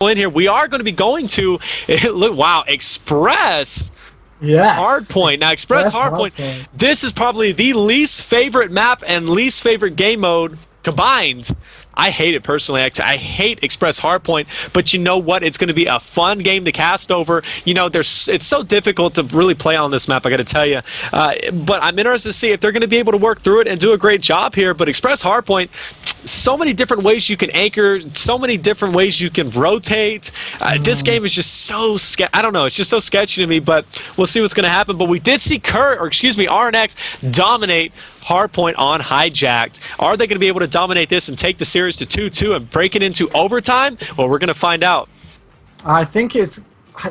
in here. We are going to be going to wow, Express Hardpoint. Now, Express Hardpoint, this is probably the least favorite map and least favorite game mode combined. I hate it personally. I hate Express Hardpoint, but you know what? It's going to be a fun game to cast over. You know, it's so difficult to really play on this map, I got to tell you. But I'm interested to see if they're going to be able to work through it and do a great job here. But Express Hardpoint, so many different ways you can anchor, so many different ways you can rotate. This game is just so I don't know, it's just so sketchy to me, but we'll see what's going to happen. But we did see RNX dominate Hardpoint on Hijacked. Are they going to be able to dominate this and take the series to 2-2 and break it into overtime? Well, we're going to find out. I think it's.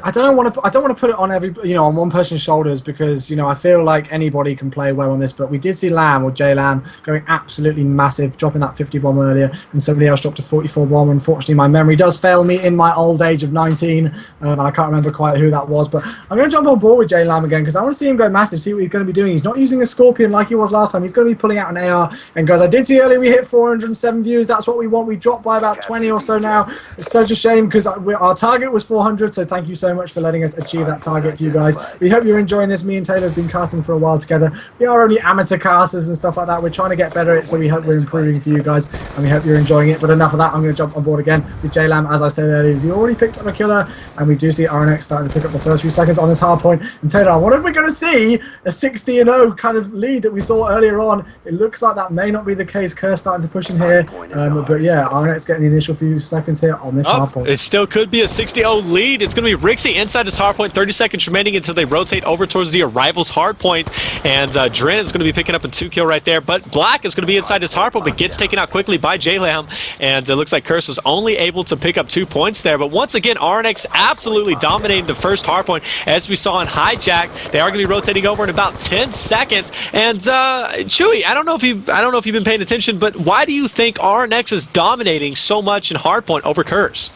I don't want to put it on on one person's shoulders, because I feel like anybody can play well on this. But we did see J Lamb going absolutely massive, dropping that 50 bomb earlier, and somebody else dropped a 44 bomb. Unfortunately, my memory does fail me in my old age of 19, and I can't remember quite who that was. But I'm going to jump on board with J Lamb again, because I want to see him go massive, see what he's going to be doing. He's not using a Scorpion like he was last time. He's going to be pulling out an AR. And guys, I did see earlier we hit 407 views. That's what we want. We dropped by about 20 or so now. It's such a shame, because our target was 400. So thank you so much for letting us achieve that target for you guys. We hope you're enjoying this. Me and Taylor have been casting for a while together. We are only amateur casters and stuff like that. We're trying to get better at it, so we hope we're improving for you guys, and we hope you're enjoying it. But enough of that. I'm going to jump on board again with J Lamb. As I said earlier, he already picked up a killer, and we do see RNX starting to pick up the first few seconds on this hard point. And Taylor, what are we going to see? A 60-0 kind of lead that we saw earlier on. It looks like that may not be the case. Kerr starting to push in here, but yeah, RNX getting the initial few seconds here on this hard point. It still could be a 60-0 lead. It's going to be Rixie inside his hard point. 30 seconds remaining until they rotate over towards the arrival's hard point, and Dren is going to be picking up a 2-kill right there, but Black is going to be inside his hard point, but gets taken out quickly by J Lamb, and it looks like Curse was only able to pick up 2 points there. But once again, RNX absolutely dominating the first hard point, as we saw in Hijack. They are going to be rotating over in about 10 seconds, and Chewy, I don't know if you've been paying attention, but why do you think RNX is dominating so much in hardpoint over Curse?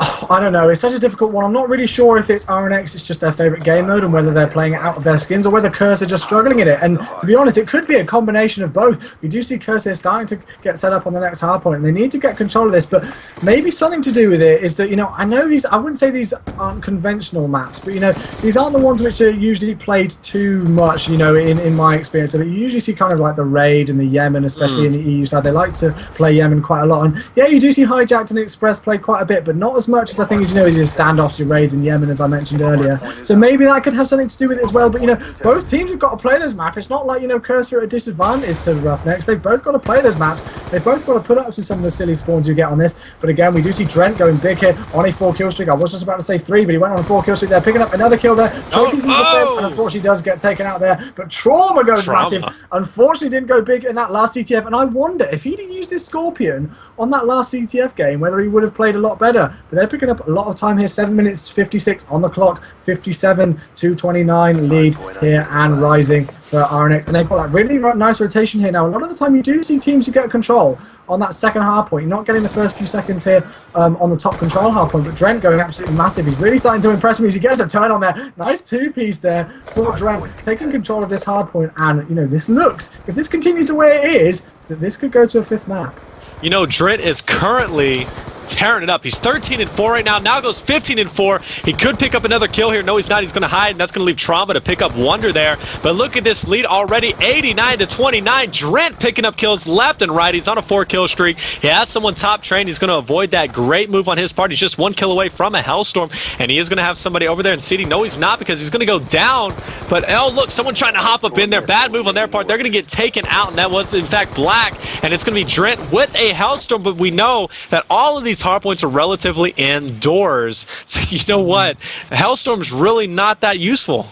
Oh, I don't know. It's such a difficult one. I'm not really sure if it's RNX, it's just their favourite game mode, and whether they're playing it out of their skins, or whether Curse are just struggling in it. And to be honest, it could be a combination of both. We do see Curse here starting to get set up on the next hardpoint, and they need to get control of this. But maybe something to do with it is that, I know these, I wouldn't say these aren't conventional maps, but, these aren't the ones which are usually played too much, in my experience. So you usually see kind of like the Raid and the Yemen, especially in the EU side. They like to play Yemen quite a lot. And yeah, you do see Hijacked and Express play quite a bit, but not as much as I think as your standoffs, your Raids in Yemen, as I mentioned earlier. So maybe that could have something to do with it as well. But both teams have got to play this map. It's not like Cursor at a disadvantage to Roughnecks. They've both got to play those maps. They've both got to put up with some of the silly spawns you get on this. But again, we do see Drent going big here on a 4-kill streak. I was just about to say 3, but he went on a 4-kill streak there, picking up another kill there. Trophies in the defense, and unfortunately does get taken out there. But Trauma goes massive. Unfortunately didn't go big in that last CTF, and I wonder if he'd used this Scorpion on that last CTF game, whether he would have played a lot better. But they're picking up a lot of time here. 7 minutes 56 on the clock, 57-29 lead here, and rising for RNX. And they've got that really nice rotation here now. A lot of the time you do see teams who get control on that second hard point. You're not getting the first few seconds here on the top control hard point, but Drent going absolutely massive. He's really starting to impress me as he gets a turn on there. Nice 2-piece there for Drent, taking control of this hard point. And this looks, if this continues the way it is, that this could go to a 5th map. Drent is currently tearing it up. He's 13-4 right now. Now goes 15-4. He could pick up another kill here. No, he's not. He's going to hide, and that's going to leave Trauma to pick up Wonder there. But look at this lead already, 89-29. Drent picking up kills left and right. He's on a 4-kill streak. He has someone top trained. He's going to avoid that great move on his part. He's just 1 kill away from a Hellstorm, and he is going to have somebody over there in seating. No, he's not, because he's going to go down. But, oh, look, someone trying to hop up in there. Bad move on their part. They're going to get taken out, and that was, in fact, Black. And it's going to be Drent with a Hellstorm, but we know that all of these hardpoints are relatively indoors. So you know what? Hellstorm's really not that useful.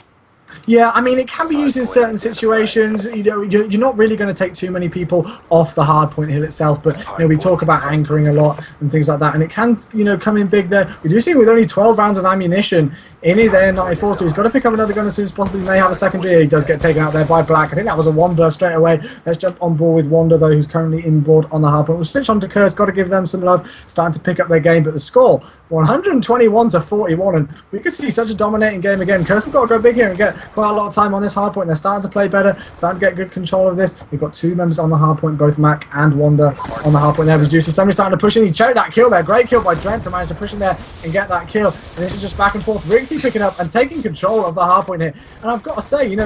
Yeah, I mean, it can be used in certain situations. You're not really going to take too many people off the hardpoint hill itself, but we talk about anchoring a lot and things like that, and it can come in big there. We do see with only 12 rounds of ammunition in his AN-94, so he's got to pick up another gun as soon as possible. He may have a secondary. He does get taken out there by Black. I think that was a 1 burst straight away. Let's jump on board with Wanda, though, who's currently inboard on the hardpoint. We'll switch on to Curse. Got to give them some love. Starting to pick up their game, but the score 121-41, and we could see such a dominating game again. Curse have got to go big here and get quite a lot of time on this hard point. They're starting to play better, starting to get good control of this. We've got two members on the hard point, both Mac and Wanda on the hard point there. Juicy, somebody's starting to push in. He choked that kill there. Great kill by Drent to manage to push in there and get that kill. And this is just back and forth. Rixie picking up and taking control of the hard point here. And I've got to say,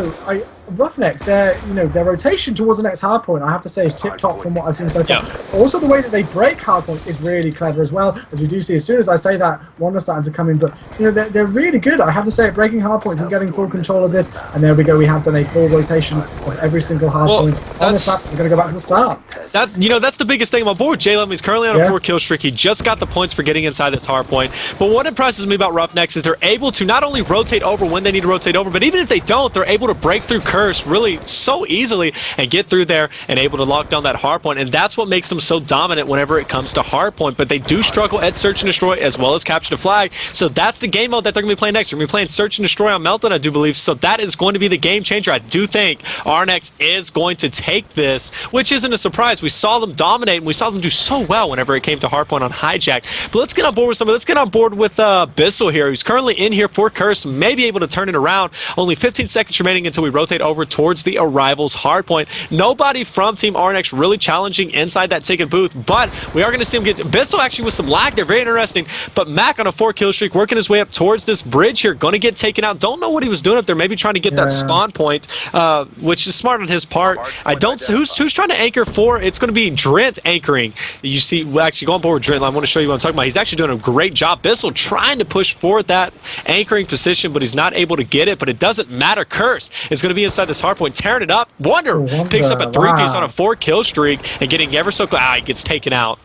Roughnecks, their rotation towards the next hard point, I have to say, is tip top from what I've seen so far. Yeah. Also, the way that they break hard points is really clever as well, as we do see. As soon as I say that, Wanda's starting to come in, but they're really good. I have to say, at breaking hard points and getting full control of this. And there we go. We have done a full rotation of every single hard point on this map. We're going to go back to the start. That's the biggest thing. I'm on board with J-Lem. He's currently on a 4-kill streak. He just got the points for getting inside this hard point. But what impresses me about Roughnecks is they're able to not only rotate over when they need to rotate over, but even if they don't, they're able to break through Curse really so easily and get through there and able to lock down that hard point. And that's what makes them so dominant whenever it comes to hard point. But they do struggle at Search and Destroy as well as Capture the Flag. So that's the game mode that they're going to be playing next. They're going to be playing Search and Destroy on Meltdown, I do believe. So that is going to be the game changer. I do think RNX is going to take this, which isn't a surprise. We saw them dominate and we saw them do so well whenever it came to hardpoint on Hijack. But let's get on board with somebody. Let's get on board with Bissell here, who's currently in here for Curse, may be able to turn it around. Only 15 seconds remaining until we rotate over towards the Arrivals hardpoint. Nobody from Team RNX really challenging inside that ticket booth, but we are going to see him get Bissell actually with some lag there. Very interesting. But Mac on a 4-kill streak, working his way up towards this bridge here, going to get taken out. Don't know what he was doing up there. Maybe trying to get that spawn point, which is smart on his part. I don't. Who's trying to anchor for? It's going to be Drent anchoring. You see, actually, go on board with Drent. I want to show you what I'm talking about. He's actually doing a great job. Bissell trying to push forward that anchoring position, but he's not able to get it. But it doesn't matter. Curse is going to be inside this hardpoint, tearing it up. Wonder picks up a 3-piece on a 4-kill streak and getting ever so close. He gets taken out.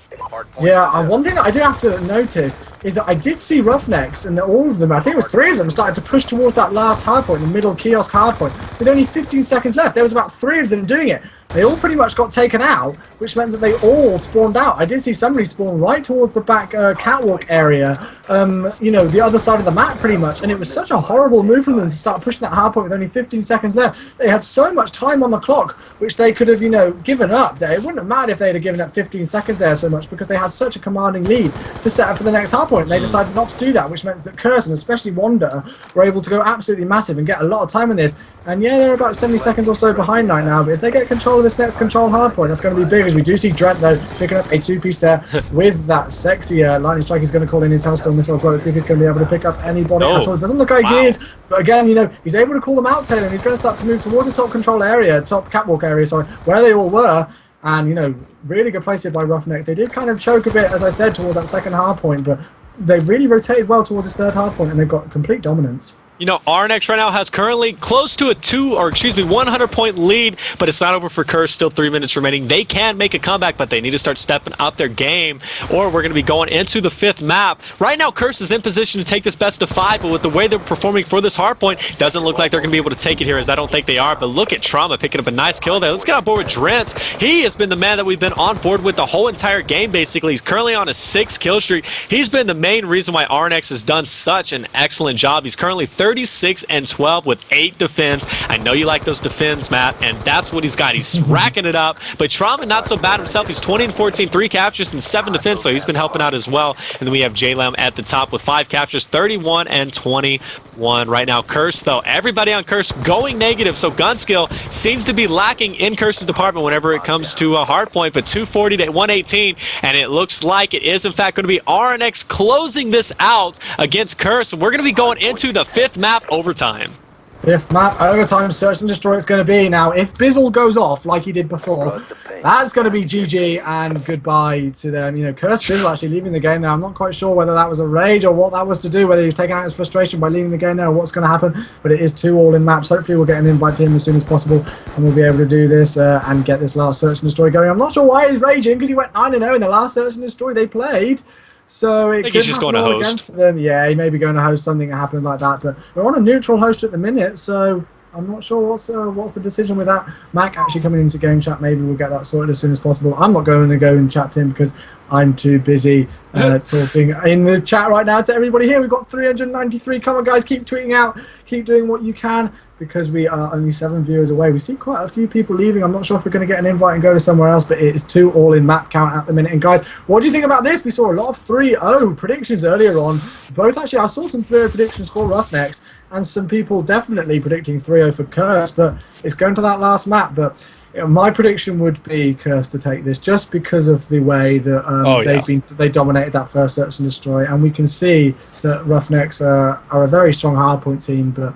Yeah, one thing that I do have to notice is that I did see Roughnecks, and all of them, I think it was 3 of them, started to push towards that last hardpoint, the middle kiosk hardpoint, with only 15 seconds left. There was about 3 of them doing it. They all pretty much got taken out, which meant that they all spawned out. I did see somebody spawn right towards the back catwalk area, the other side of the map pretty much, and it was such a horrible move from them to start pushing that hardpoint with only 15 seconds left. They had so much time on the clock, which they could have, given up there. It wouldn't have mattered if they had given up 15 seconds there so much, because they had such a commanding lead to set up for the next hardpoint. They decided not to do that, which meant that Curse and especially Wanda were able to go absolutely massive and get a lot of time on this. And yeah, they're about 70 seconds or so behind right now, but if they get control of this next control hardpoint, that's going to be big, as we do see Drent, though, picking up a 2-piece there with that sexy lightning strike. He's going to call in his Hellstorm missile as well. Let's see if he's going to be able to pick up anybody at all. It doesn't look like he is, but again, he's able to call them out, Taylor, and he's going to start to move towards the top control area, top catwalk area, sorry, where they all were. And, really good place here by Roughnecks. They did kind of choke a bit, as I said, towards that second hardpoint, but they really rotated well towards this third hardpoint, and they've got complete dominance. RNX right now has currently close to a 100-point lead, but it's not over for Curse. Still 3 minutes remaining. They can make a comeback, but they need to start stepping up their game, or we're going to be going into the 5th map. Right now, Curse is in position to take this best of 5, but with the way they're performing for this hardpoint, doesn't look like they're going to be able to take it here, as I don't think they are. But look at Trauma picking up a nice kill there. Let's get on board with Drent. He has been the man that we've been on board with the whole entire game, basically. He's currently on a 6-kill streak. He's been the main reason why RNX has done such an excellent job. He's currently 36-12 with 8 defense. I know you like those defense, Matt, and that's what he's got. He's racking it up, but Trauma not so bad himself. He's 20-14, 3 captures and 7 defense, so he's been helping out as well. And then we have J-Lem at the top with 5 captures, 31-21 right now. Curse, though, everybody on Curse going negative, so gun skill seems to be lacking in Curse's department whenever it comes to a hard point, but 240-118, and it looks like it is in fact going to be RNX closing this out against Curse. We're going to be going into the 5th map overtime. 5th map, overtime, Search and Destroy it's going to be. Now, if Bizzle goes off like he did before, that's going to be GG and goodbye to them. Curse Bizzle actually leaving the game now. I'm not quite sure whether that was a rage or what that was to do, whether he was taking out his frustration by leaving the game now or what's going to happen. But it is 2 all-in maps. Hopefully we'll get an invite to him as soon as possible and we'll be able to do this and get this last Search and Destroy going. I'm not sure why he's raging, because he went 9-0 in the last Search and Destroy they played. So it I think he's just going to host. Them. Yeah, he may be going to host something that happened like that. But we're on a neutral host at the minute, so I'm not sure what's the decision with that. Mac actually coming into game chat, maybe we'll get that sorted as soon as possible. I'm not going to go and chat to him because I'm too busy talking in the chat right now to everybody here. We've got 393. Come on, guys, keep tweeting out. Keep doing what you can, because we are only 7 viewers away. We see quite a few people leaving. I'm not sure if we're going to get an invite and go to somewhere else, but it is 2 all in map count at the minute. And guys, what do you think about this? We saw a lot of 3-0 predictions earlier on. Both actually, I saw some 3-0 predictions for RNX, and some people definitely predicting 3-0 for Curse, but it's going to that last map. But my prediction would be Curse to take this, just because of the way that they dominated that first search and destroy, and we can see that RNX are a very strong hardpoint team, but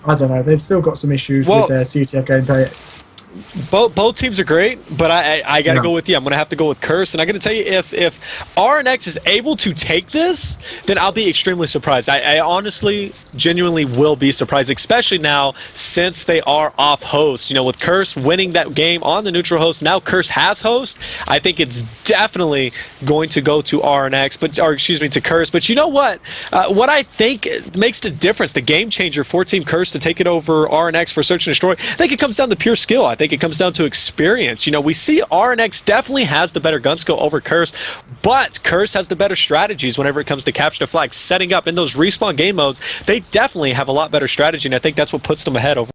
I don't know, they've still got some issues with their CTF gameplay. Both teams are great, but I got to go with you. I'm going to have to go with Curse, and I'm going to tell you, if RNX is able to take this, then I'll be extremely surprised. I honestly, genuinely will be surprised, especially now since they are off host. You know, with Curse winning that game on the neutral host, now Curse has host. I think it's definitely going to go to RNX, or excuse me, to Curse. But you know what? What I think makes the difference, the game changer for Team Curse to take it over RNX for Search and Destroy, I think it comes down to pure skill. I think it comes down to experience. You know, we see RNX definitely has the better gun skill over Curse, but Curse has the better strategies whenever it comes to capture the flag, setting up in those respawn game modes. They definitely have a lot better strategy, and I think that's what puts them ahead over